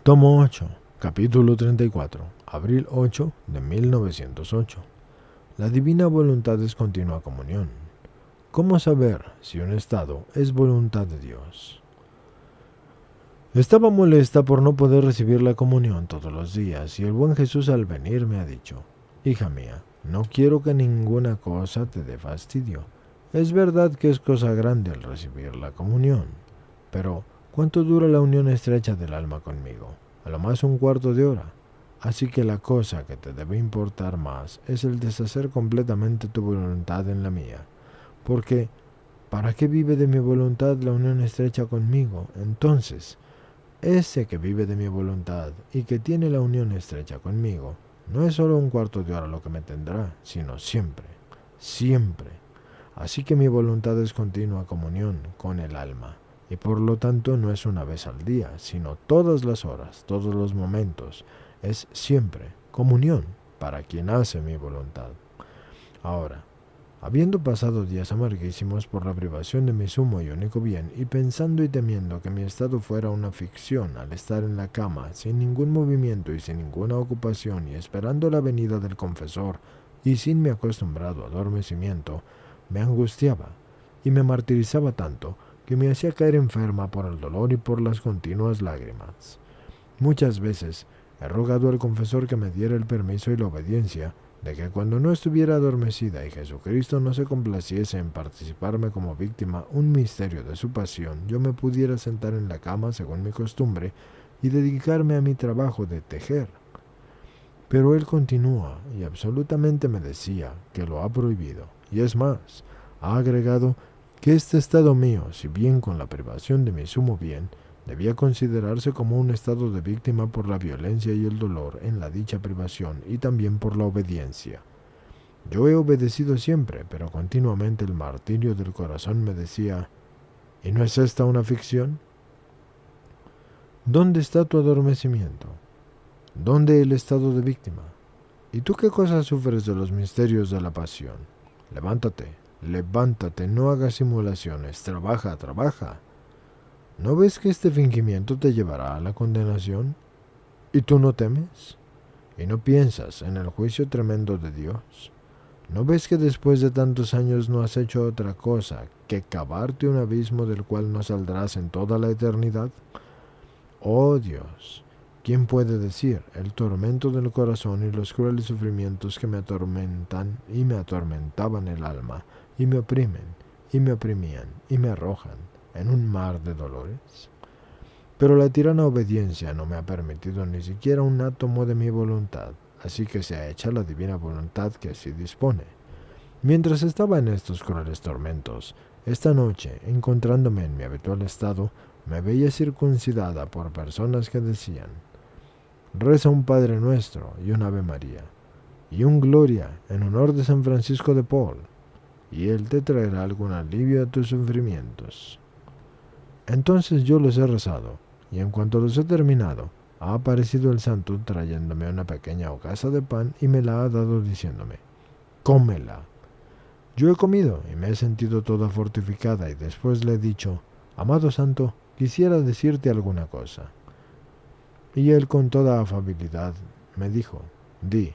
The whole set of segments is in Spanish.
Tomo 8, capítulo 34, abril 8 de 1908. La divina voluntad es continua comunión. ¿Cómo saber si un estado es voluntad de Dios? Estaba molesta por no poder recibir la comunión todos los días y el buen Jesús al venir me ha dicho: hija mía, no quiero que ninguna cosa te dé fastidio. Es verdad que es cosa grande el recibir la comunión, pero ¿cuánto dura la unión estrecha del alma conmigo? A lo más un cuarto de hora. Así que la cosa que te debe importar más es el deshacer completamente tu voluntad en la mía. Porque, ¿para qué vive de mi voluntad la unión estrecha conmigo? Entonces, ese que vive de mi voluntad y que tiene la unión estrecha conmigo, no es solo un cuarto de hora lo que me tendrá, sino siempre, siempre. Así que mi voluntad es continua comunión con el alma, y por lo tanto no es una vez al día, sino todas las horas, todos los momentos, es siempre comunión para quien hace mi voluntad. Ahora, habiendo pasado días amarguísimos por la privación de mi sumo y único bien, y pensando y temiendo que mi estado fuera una ficción al estar en la cama, sin ningún movimiento y sin ninguna ocupación, y esperando la venida del confesor, y sin mi acostumbrado adormecimiento, me angustiaba y me martirizaba tanto que me hacía caer enferma por el dolor y por las continuas lágrimas. Muchas veces he rogado al confesor que me diera el permiso y la obediencia de que cuando no estuviera adormecida y Jesucristo no se complaciese en participarme como víctima un misterio de su pasión, yo me pudiera sentar en la cama según mi costumbre y dedicarme a mi trabajo de tejer. Pero él continúa y absolutamente me decía que lo ha prohibido, y es más, ha agregado que este estado mío, si bien con la privación de mi sumo bien, debía considerarse como un estado de víctima por la violencia y el dolor en la dicha privación y también por la obediencia. Yo he obedecido siempre, pero continuamente el martirio del corazón me decía: ¿y no es esta una ficción? ¿Dónde está tu adormecimiento? ¿Dónde el estado de víctima? ¿Y tú qué cosa sufres de los misterios de la pasión? Levántate, levántate, no hagas simulaciones, trabaja, trabaja. ¿No ves que este fingimiento te llevará a la condenación? ¿Y tú no temes? ¿Y no piensas en el juicio tremendo de Dios? ¿No ves que después de tantos años no has hecho otra cosa que cavarte un abismo del cual no saldrás en toda la eternidad? Oh Dios, ¿quién puede decir el tormento del corazón y los crueles sufrimientos que me atormentan y me atormentaban el alma, y me oprimen, y me oprimían, y me arrojan en un mar de dolores? Pero la tirana obediencia no me ha permitido ni siquiera un átomo de mi voluntad, así que sea hecha la divina voluntad que así dispone. Mientras estaba en estos crueles tormentos, esta noche, encontrándome en mi habitual estado, me veía circuncidada por personas que decían: reza un Padre Nuestro y un Ave María, y un Gloria en honor de San Francisco de Paul, y Él te traerá algún alivio a tus sufrimientos. Entonces yo los he rezado, y en cuanto los he terminado, ha aparecido el santo trayéndome una pequeña hogaza de pan y me la ha dado diciéndome: cómela. Yo he comido y me he sentido toda fortificada, y después le he dicho: amado santo, quisiera decirte alguna cosa. Y él con toda afabilidad me dijo: di,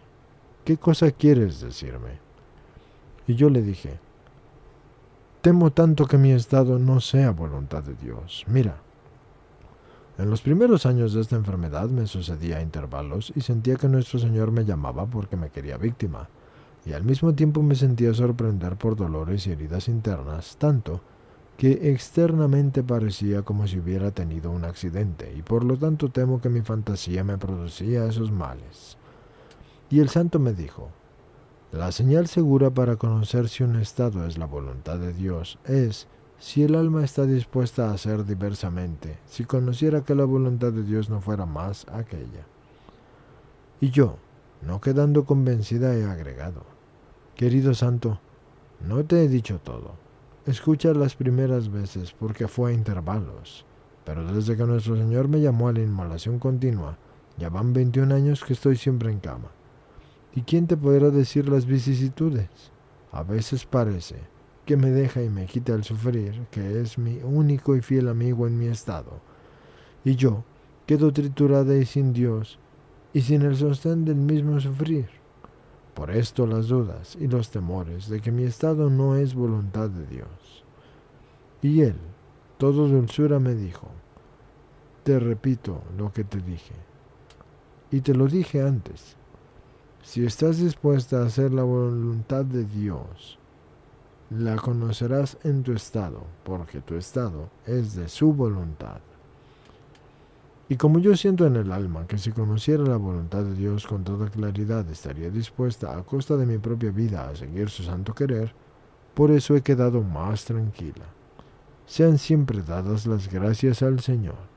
¿qué cosa quieres decirme? Y yo le dije: temo tanto que mi estado no sea voluntad de Dios. Mira, en los primeros años de esta enfermedad me sucedía a intervalos y sentía que nuestro Señor me llamaba porque me quería víctima, y al mismo tiempo me sentía sorprender por dolores y heridas internas, tanto que externamente parecía como si hubiera tenido un accidente, y por lo tanto temo que mi fantasía me producía esos males. Y el santo me dijo: la señal segura para conocer si un estado es la voluntad de Dios es si el alma está dispuesta a hacer diversamente, si conociera que la voluntad de Dios no fuera más aquella. Y yo, no quedando convencida, he agregado: querido santo, no te he dicho todo. Escucha las primeras veces porque fue a intervalos, pero desde que nuestro Señor me llamó a la inmolación continua, ya van 21 años que estoy siempre en cama. ¿Y quién te podrá decir las vicisitudes? A veces parece que me deja y me quita el sufrir, que es mi único y fiel amigo en mi estado. Y yo, quedo triturada y sin Dios, y sin el sostén del mismo sufrir. Por esto las dudas y los temores de que mi estado no es voluntad de Dios. Y él, todo dulzura, me dijo: te repito lo que te dije, y te lo dije antes. Si estás dispuesta a hacer la voluntad de Dios, la conocerás en tu estado, porque tu estado es de su voluntad. Y como yo siento en el alma que si conociera la voluntad de Dios con toda claridad estaría dispuesta a costa de mi propia vida a seguir su santo querer, por eso he quedado más tranquila. Sean siempre dadas las gracias al Señor.